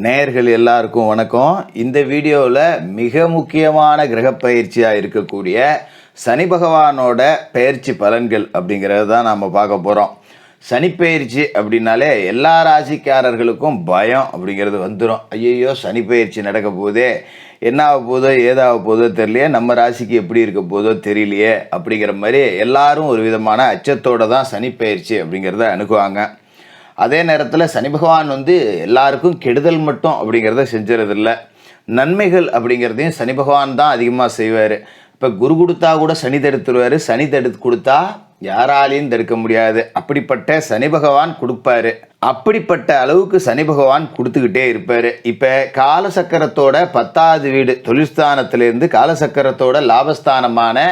நேயர்கள் எல்லாருக்கும் வணக்கம். இந்த வீடியோவில் மிக முக்கியமான கிரகப்பயிற்சியாக இருக்கக்கூடிய சனி பகவானோட பயிற்சி பலன்கள் அப்படிங்கிறது தான் நாம் பார்க்க போகிறோம். சனிப்பெயர்ச்சி அப்படின்னாலே எல்லா ராசிக்காரர்களுக்கும் பயம் அப்படிங்கிறது வந்துடும். ஐயோ சனி பயிற்சி நடக்க போதே, என்ன ஆக போதோ ஏதாக போதோ தெரியலையே, நம்ம ராசிக்கு எப்படி இருக்க போதோ தெரியலையே அப்படிங்கிற மாதிரி எல்லாரும் ஒரு விதமான அச்சத்தோடு தான் சனிப்பெயர்ச்சி அப்படிங்கிறத அணுகுவாங்க. அதே நேரத்தில் சனி பகவான் எல்லாருக்கும் கெடுதல் மட்டும் அப்படிங்கிறத செஞ்சுறதில்ல, நன்மைகள் அப்படிங்கிறதையும் சனி பகவான் தான் அதிகமாக செய்வார். இப்போ குரு கொடுத்தா கூட சனி தடுத்துருவார், சனி தடுத்து கொடுத்தா யாராலையும் தடுக்க முடியாது. அப்படிப்பட்ட சனி பகவான் கொடுப்பாரு. அப்படிப்பட்ட அளவுக்கு சனி பகவான் கொடுத்துக்கிட்டே இருப்பார். இப்போ காலசக்கரத்தோட 10வது வீடு தொழில்ஸ்தானத்திலேருந்து காலசக்கரத்தோட லாபஸ்தானமான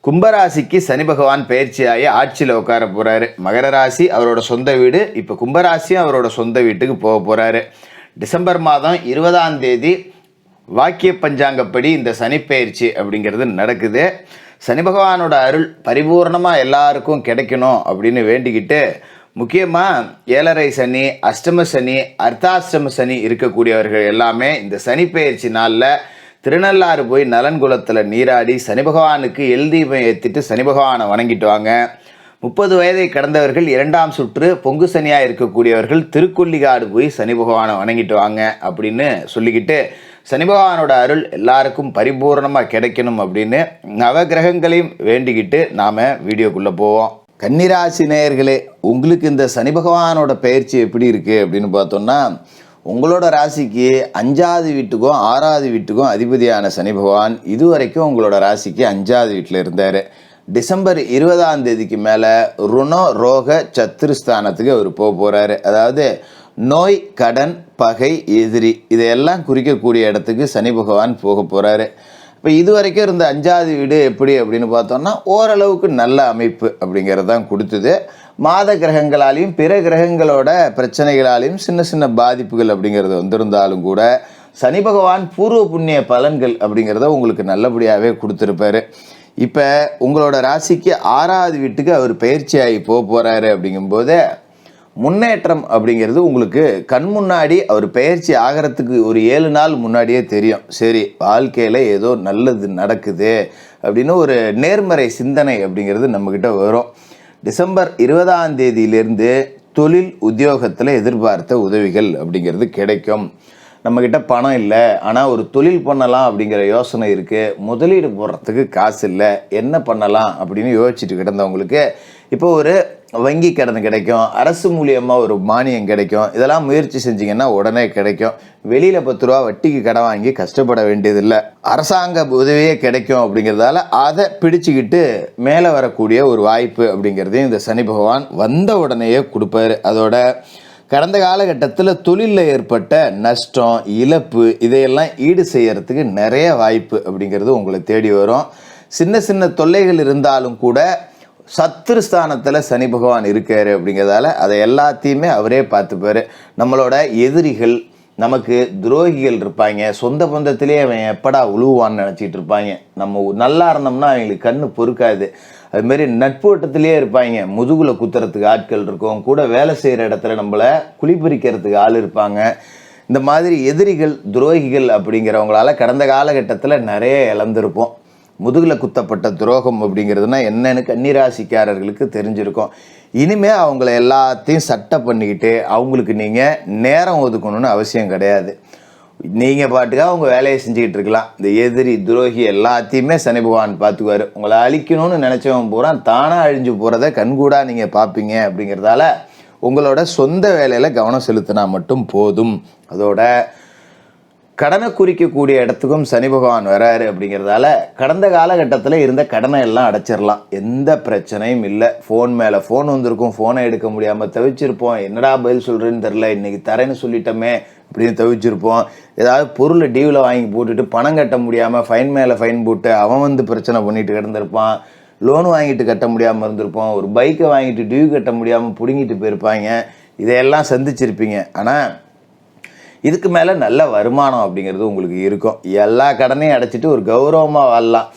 கும்பராசிக்கு சனி பகவான் பயிற்சியாகி ஆட்சியில் உட்கார போகிறாரு. மகர ராசி அவரோட சொந்த வீடு, இப்போ கும்பராசியும் அவரோட சொந்த வீட்டுக்கு போக போகிறாரு. டிசம்பர் மாதம் 20ஆம் தேதி வாக்கிய பஞ்சாங்கப்படி இந்த சனி பயிற்சி அப்படிங்கிறது நடக்குது. சனி பகவானோட அருள் பரிபூர்ணமாக எல்லாருக்கும் கிடைக்கணும் அப்படின்னு வேண்டிக்கிட்டு, முக்கியமாக 7.5 சனி, அஷ்டம சனி, அர்த்தாஷ்டம சனி இருக்கக்கூடியவர்கள் எல்லாமே இந்த சனி பயிற்சி நாளில் திருநள்ளாறு போய் நலன்குளத்தில் நீராடி சனி பகவானுக்கு எல் தீபம் ஏற்றிட்டு சனி பகவானை வணங்கிட்டு வாங்க. 30 வயதை கடந்தவர்கள் 2ஆம் சுற்று பொங்கு சனியாக இருக்கக்கூடியவர்கள் திருக்கொல்லிக்காடு போய் சனி பகவானை வணங்கிட்டு வாங்க அப்படின்னு சொல்லிக்கிட்டு, சனி பகவானோட அருள் எல்லாருக்கும் பரிபூர்ணமாக கிடைக்கணும் அப்படின்னு நவகிரகங்களையும் வேண்டிக்கிட்டு நாம் வீடியோக்குள்ளே போவோம். கன்னிராசி நேயர்களே, உங்களுக்கு இந்த சனி பகவானோட பயிற்சி எப்படி இருக்குது அப்படின்னு பார்த்தோம்னா, உங்களோட ராசிக்கு 5வது வீட்டுக்கும் 6வது வீட்டுக்கும் அதிபதியான சனி பகவான் இதுவரைக்கும் உங்களோட ராசிக்கு 5வது வீட்டில் இருந்தார். டிசம்பர் 20ஆம் தேதிக்கு மேலே ருணோ ரோக சத்துருஸ்தானத்துக்கு அவர் போக போகிறாரு. அதாவது நோய், கடன், பகை, எதிரி இதையெல்லாம் குறிக்கக்கூடிய இடத்துக்கு சனி பகவான் போக போகிறாரு. இப்போ இதுவரைக்கும் இருந்த 5வது வீடு எப்படி அப்படின்னு பார்த்தோம்னா ஓரளவுக்கு நல்ல அமைப்பு அப்படிங்கிறது தான் கொடுத்தது. மாத கிரகங்களாலையும் பிற கிரகங்களோட பிரச்சனைகளாலையும் சின்ன சின்ன பாதிப்புகள் அப்படிங்கிறது வந்திருந்தாலும் கூட சனி பகவான் பூர்வ புண்ணிய பலன்கள் அப்படிங்கிறத உங்களுக்கு நல்லபடியாகவே கொடுத்துருப்பாரு. இப்போ உங்களோட ராசிக்கு 6வது வீட்டுக்கு அவர் பயிற்சியாகி போக போகிறாரு. அப்படிங்கும்போது முன்னேற்றம் அப்படிங்கிறது உங்களுக்கு கண் முன்னாடி அவர் பயிற்சி ஆகிறதுக்கு ஒரு 7 நாள் முன்னாடியே தெரியும். சரி, வாழ்க்கையில் ஏதோ நல்லது நடக்குது அப்படின்னு ஒரு நேர்மறை சிந்தனை அப்படிங்கிறது நம்மக்கிட்ட வரும். டிசம்பர் 20ஆம் தேதியிலேருந்து தொழில் உத்தியோகத்தில் எதிர்பார்த்த உதவிகள் அப்படிங்கிறது கிடைக்கும். நம்மக்கிட்ட பணம் இல்லை, ஆனால் ஒரு தொழில் பண்ணலாம் அப்படிங்கிற யோசனை இருக்குது, முதலீடு போடுறதுக்கு காசு இல்லை, என்ன பண்ணலாம் அப்படின்னு யோசிச்சுட்டு கிடந்தவங்களுக்கு இப்போ ஒரு வங்கி கடன் கிடைக்கும், அரசு மூலியமாக ஒரு மானியம் கிடைக்கும். இதெல்லாம் முயற்சி செஞ்சிங்கன்னா உடனே கிடைக்கும். வெளியில் 10 ரூபா வட்டிக்கு கடன் வாங்கி கஷ்டப்பட வேண்டியதில்லை, அரசாங்க உதவியே கிடைக்கும். அப்படிங்கிறதால அதை பிடிச்சிக்கிட்டு மேலே வரக்கூடிய ஒரு வாய்ப்பு அப்படிங்கிறதையும் இந்த சனி பகவான் வந்த உடனேயே கொடுப்பாரு. அதோட கடந்த காலகட்டத்தில் தொழிலில் ஏற்பட்ட நஷ்டம், இழப்பு இதையெல்லாம் ஈடு செய்யறதுக்கு நிறைய வாய்ப்பு அப்படிங்கிறது உங்களை தேடி வரும். சின்ன சின்ன தொல்லைகள் இருந்தாலும் கூட சத்துருஸ்தானத்தில் சனி பகவான் இருக்காரு அப்படிங்கிறதால அதை எல்லாத்தையுமே அவரே பார்த்துப்பார். நம்மளோட எதிரிகள், நமக்கு துரோகிகள் இருப்பாங்க, சொந்த பந்தத்திலே அவன் எப்படா உழுவான்னு நினச்சிட்டு இருப்பாங்க. நம்ம நல்லா இருந்தோம்னா அவங்களுக்கு கண்ணு பொறுக்காது. அதுமாரி நட்பு வட்டத்திலே இருப்பாங்க, முதுகுல குத்துறதுக்கு ஆட்கள் இருக்கும், கூட வேலை செய்கிற இடத்துல நம்மளை குளிப்பறிக்கிறதுக்கு ஆள் இருப்பாங்க. இந்த மாதிரி எதிரிகள், துரோகிகள் அப்படிங்கிறவங்களால கடந்த காலகட்டத்தில் நிறைய இழந்திருப்போம். முதுகில் குத்தப்பட்ட துரோகம் அப்படிங்கிறதுனா என்னன்னு கன்னிராசிக்காரர்களுக்கு தெரிஞ்சிருக்கும். இனிமேல் அவங்கள எல்லாத்தையும் சட்டை பண்ணிக்கிட்டு அவங்களுக்கு நீங்கள் நேரம் ஒதுக்கணும்னு அவசியம் கிடையாது. நீங்கள் பாட்டுக்காக அவங்க வேலையை செஞ்சுக்கிட்டு இருக்கலாம். இந்த எதிரி, துரோகி எல்லாத்தையுமே சனி பகவான் பார்த்துக்குவார். உங்களை அழிக்கணும்னு நினச்சவன் பூரா தானாக அழிஞ்சு போகிறத கண்கூடாக நீங்கள் பார்ப்பீங்க. அப்படிங்கிறதால உங்களோட சொந்த வேலையில் கவனம் செலுத்தினா மட்டும் போதும். அதோட கடனை குறிக்கக்கூடிய இடத்துக்கும் சனி பகவான் வராரு. அப்படிங்கிறதால கடந்த காலகட்டத்தில் இருந்த கடனை எல்லாம் அடைச்சிடலாம், எந்த பிரச்சனையும் இல்லை. ஃபோன் மேலே ஃபோன் வந்திருக்கும், ஃபோனை எடுக்க முடியாமல் தவிச்சிருப்போம், என்னடா பதில் சொல்கிறேன்னு தெரில, இன்றைக்கி தரேன்னு சொல்லிட்டோமே அப்படின்னு தவிச்சிருப்போம். ஏதாவது பொருளை டியூவில் வாங்கி போட்டுட்டு பணம் கட்ட முடியாமல் ஃபைன் மேலே ஃபைன் போட்டு அவன் பிரச்சனை பண்ணிட்டு கிடந்திருப்பான். லோன் வாங்கிட்டு கட்ட முடியாமல் இருந்திருப்போம். ஒரு பைக்கை வாங்கிட்டு டியூ கட்ட முடியாமல் பிடுங்கிட்டு போயிருப்பாங்க. இதையெல்லாம் சந்திச்சிருப்பீங்க. ஆனால் இதுக்கு மேலே நல்ல வருமானம் அப்படிங்கிறது உங்களுக்கு இருக்கும். எல்லா கடனையும் அடைச்சிட்டு ஒரு கௌரவமாக வாழலாம்.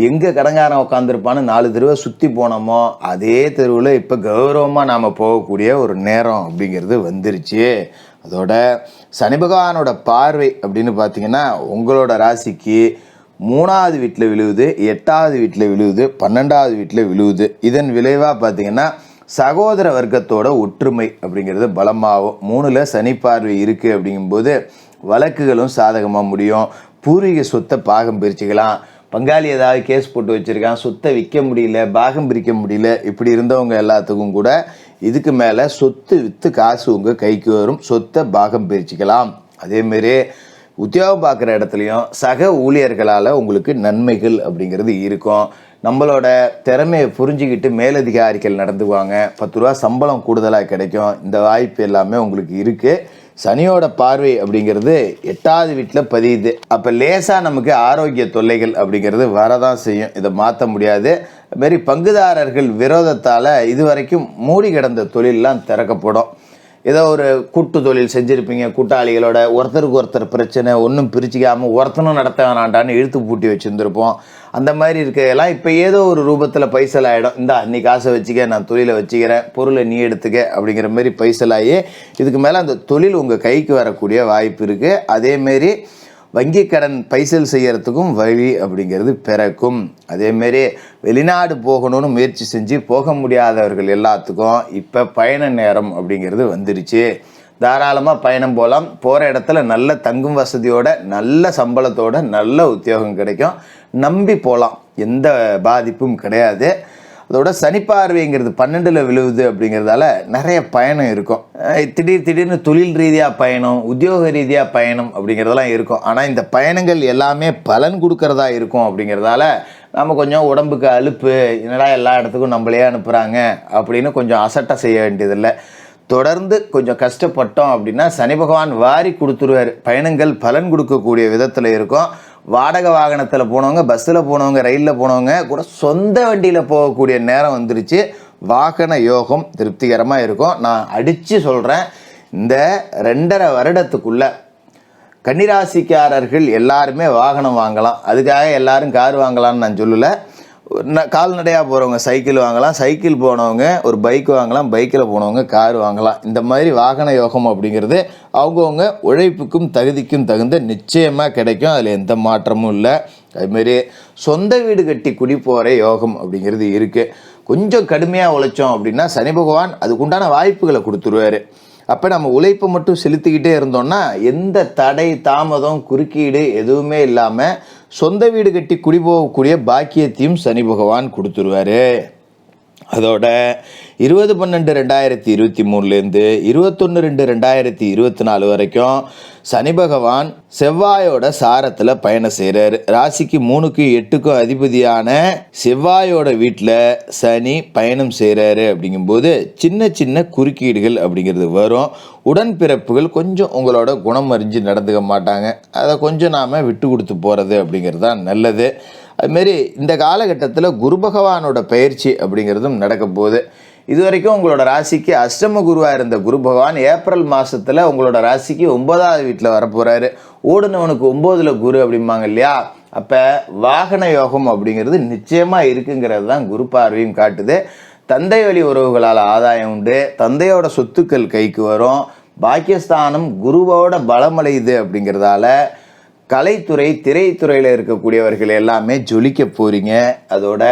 எங்கே கடங்காரன் உட்காந்துருப்பான்னு 4 தடவை சுற்றி போனோமோ அதே தெருவில் இப்போ கௌரவமாக நாம் போகக்கூடிய ஒரு நேரம் அப்படிங்கிறது வந்துருச்சு. அதோட சனி பகவானோட பார்வை அப்படின்னு பார்த்தீங்கன்னா உங்களோட ராசிக்கு 3வது வீட்டில் விழுவுது, 8வது வீட்டில் விழுவுது, 12வது வீட்டில் விழுவுது. இதன் விளைவாக பார்த்தீங்கன்னா சகோதர வர்க்கத்தோட ஒற்றுமை அப்படிங்கிறது பலமாகும். 3ல் சனி பார்வை இருக்குது அப்படிங்கும்போது வழக்குகளும் சாதகமாக முடியும். பூர்வீக சொத்தை பாகம் பிரிச்சுக்கலாம். பங்காளி ஏதாவது கேஸ் போட்டு வச்சுருக்கான், சொத்தை விற்க முடியல, பாகம் பிரிக்க முடியல, இப்படி இருந்தவங்க எல்லாத்துக்கும் கூட இதுக்கு மேலே சொத்து விற்று காசு உங்கள் கைக்கு வரும். சொத்தை பாகம் பிரிச்சுக்கலாம். அதேமாரி உத்தியோகம் பார்க்குற இடத்துலையும் சக ஊழியர்களால் உங்களுக்கு நன்மைகள் அப்படிங்கிறது இருக்கும். நம்மளோட திறமையை புரிஞ்சுக்கிட்டு மேலதிகாரிகள் நடந்துக்குவாங்க. 10 ரூபா சம்பளம் கூடுதலாக கிடைக்கும். இந்த வாய்ப்பு எல்லாமே உங்களுக்கு இருக்குது. சனியோட பார்வை அப்படிங்கிறது 8வது வீட்டில் பதியுது. அப்போ லேசாக நமக்கு ஆரோக்கிய தொல்லைகள் அப்படிங்கிறது வரதான் செய்யும். இதை மாற்ற முடியாது. அதுமாரி பங்குதாரர்கள் விரோதத்தால் இதுவரைக்கும் மூடி கிடந்த தொழிலெலாம் திறக்கப்படும். ஏதோ ஒரு கூட்டு தொழில் செஞ்சுருப்பீங்க, கூட்டாளிகளோட ஒருத்தருக்கு ஒருத்தர் பிரச்சனை, ஒன்றும் பிரிச்சிக்காமல் ஒருத்தனும் நடத்த வேணாண்டான்னு இழுத்து பூட்டி வச்சுருந்துருப்போம். அந்த மாதிரி இருக்கையெல்லாம் இப்போ ஏதோ ஒரு ரூபத்தில் பைசல் ஆகிடும். இந்தா நீ காசை வச்சுக்க, நான் தொழிலை வச்சுக்கிறேன், பொருளை நீ எடுத்துக்க அப்படிங்கிற மாதிரி பைசலாகி இதுக்கு மேலே அந்த தொழில் உங்கள் கைக்கு வரக்கூடிய வாய்ப்பு இருக்குது. அதேமாரி வங்கி கடன் பைசல் செய்யறதுக்கும் வழி அப்படிங்கிறது பிறக்கும். அதேமாரி வெளிநாடு போகணும்னு முயற்சி செஞ்சு போக முடியாதவர்கள் எல்லாத்துக்கும் இப்போ பயண நேரம் அப்படிங்கிறது வந்துருச்சு. தாராளமாக பயணம் போகலாம். போகிற இடத்துல நல்ல தங்கும் வசதியோட, நல்ல சம்பளத்தோட, நல்ல உத்தியோகம் கிடைக்கும். நம்பி போகலாம், எந்த பாதிப்பும் கிடையாது. அதோட சனி பார்வைங்கிறது 12ல் விழுவுது அப்படிங்கிறதால நிறைய பயணம் இருக்கும். திடீர்னு தொழில் ரீதியாக பயணம், உத்தியோக ரீதியாக பயணம் அப்படிங்கிறதெல்லாம் இருக்கும். ஆனால் இந்த பயணங்கள் எல்லாமே பலன் கொடுக்கறதா இருக்கும். அப்படிங்கிறதால நம்ம கொஞ்சம் உடம்புக்கு அலுப்பு, என்னடா எல்லா இடத்துக்கும் நம்மளே அனுப்புகிறாங்க அப்படின்னு கொஞ்சம் அசட்டை செய்ய வேண்டியதில்லை. தொடர்ந்து கொஞ்சம் கஷ்டப்பட்டோம் அப்படின்னா சனி பகவான் வாரி கொடுத்துருவார். பயணங்கள் பலன் கொடுக்கக்கூடிய விதத்தில் இருக்கும். வாடகை வாகனத்தில் போனவங்க, பஸ்ஸில் போனவங்க, ரயிலில் போனவங்க கூட சொந்த வண்டியில் போகக்கூடிய நேரம் வந்துருச்சு. வாகன யோகம் திருப்திகரமாக இருக்கும். நான் அடித்து சொல்கிறேன், இந்த 2.5 வருடத்துக்குள்ளே கன்னிராசிக்காரர்கள் எல்லாருமே வாகனம் வாங்கலாம். அதுக்காக எல்லாரும் கார் வாங்கலாம்னு நான் சொல்லலை. கால்நடையாக போகிறவங்க சைக்கிள் வாங்கலாம், சைக்கிள் போனவங்க ஒரு பைக் வாங்கலாம், பைக்கில் போனவங்க கார் வாங்கலாம். இந்த மாதிரி வாகன யோகம் அப்படிங்கிறது அவங்கவுங்க உழைப்புக்கும் தகுதிக்கும் தகுந்த நிச்சயமாக கிடைக்கும். அதில் எந்த மாற்றமும் இல்லை. அதுமாரி சொந்த வீடு கட்டி குடி போகிற யோகம் அப்படிங்கிறது இருக்குது. கொஞ்சம் கடுமையாக உழைச்சோம் அப்படின்னா சனி பகவான் அதுக்குண்டான வாய்ப்புகளை கொடுத்துருவார். அப்போ நம்ம உழைப்பை மட்டும் செலுத்திக்கிட்டே இருந்தோம்னா எந்த தடை, தாமதம், குறுக்கீடு எதுவுமே இல்லாமல் சொந்த வீடு கட்டி குடி போகக்கூடிய பாக்கியத்தையும் சனி பகவான் கொடுத்துருவார். அதோட 20/12/2023 21/2/2024 வரைக்கும் சனி பகவான் செவ்வாயோட சாரத்தில் பயணம் செய்கிறார். ராசிக்கு 3க்கும் 8க்கும் அதிபதியான செவ்வாயோட வீட்டில் சனி பயணம் செய்கிறாரு. அப்படிங்கும்போது சின்ன சின்ன குறுக்கீடுகள் அப்படிங்கிறது வரும். உடன்பிறப்புகள் கொஞ்சம் உங்களோட குணம் அறிஞ்சு நடந்துக்க மாட்டாங்க. அதை கொஞ்சம் நாம் விட்டு கொடுத்து போகிறது அப்படிங்கிறது தான் நல்லது. அதுமாரி இந்த காலகட்டத்தில் குரு பகவானோட பயிற்சி அப்படிங்கிறதும் நடக்க போகுது. இது வரைக்கும் உங்களோட ராசிக்கு அஷ்டம குருவாக இருந்த குரு பகவான் ஏப்ரல் மாதத்தில் உங்களோட ராசிக்கு 9வது வீட்டில் வரப்போகிறாரு. ஓடுனவனுக்கு 9ல் குரு அப்படிம்பாங்க இல்லையா? அப்போ வாகன யோகம் அப்படிங்கிறது நிச்சயமாக இருக்குங்கிறது தான் குரு பார்வையும் காட்டுது. தந்தை வழி உறவுகளால் ஆதாயம் உண்டு. தந்தையோட சொத்துக்கள் கைக்கு வரும். பாக்கியஸ்தானம் குருவோட பலமடையுது. அப்படிங்கிறதால கலைத்துறை, திரைத்துறையில் இருக்கக்கூடியவர்கள் எல்லாமே ஜொலிக்க போகிறீங்க. அதோட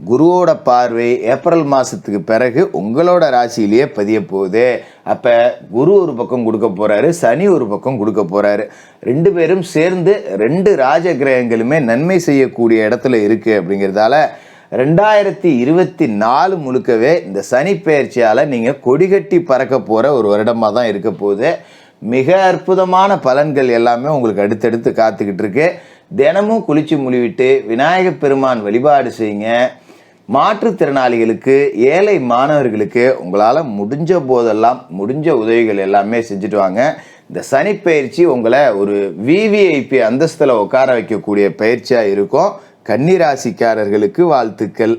குருவோட பார்வை ஏப்ரல் மாதத்துக்கு பிறகு உங்களோட ராசியிலேயே பதிய போகுது. அப்போ குரு ஒரு பக்கம் கொடுக்க போகிறாரு, சனி ஒரு பக்கம் கொடுக்க போகிறாரு. 2 பேரும் சேர்ந்து 2 ராஜ கிரகங்களுமே நன்மை செய்யக்கூடிய இடத்துல இருக்குது. அப்படிங்கிறதால 2024 முழுக்கவே இந்த சனி பெயர்ச்சியால் நீங்கள் கொடிகட்டி பறக்க போகிற ஒரு வருடமாக தான் இருக்க போகுது. மிக அற்புதமான பலன்கள் எல்லாமே உங்களுக்கு அடுத்தடுத்து காத்துக்கிட்டு இருக்கு. தினமும் குளிச்சு முழிவிட்டு விநாயகப் பெருமான் வழிபாடு செய்யுங்க. மாற்றுத்திறனாளிகளுக்கு, ஏழை மாணவர்களுக்கு உங்களால் முடிஞ்ச போதெல்லாம் முடிஞ்ச உதவிகள் எல்லாமே செஞ்சுட்டு வாங்க. இந்த சனி பயிற்சி உங்களை ஒரு விவிஐபி அந்தஸ்தில் உட்கார வைக்கக்கூடிய பயிற்சியாக இருக்கும். கன்னி ராசிக்காரர்களுக்கு வாழ்த்துக்கள்.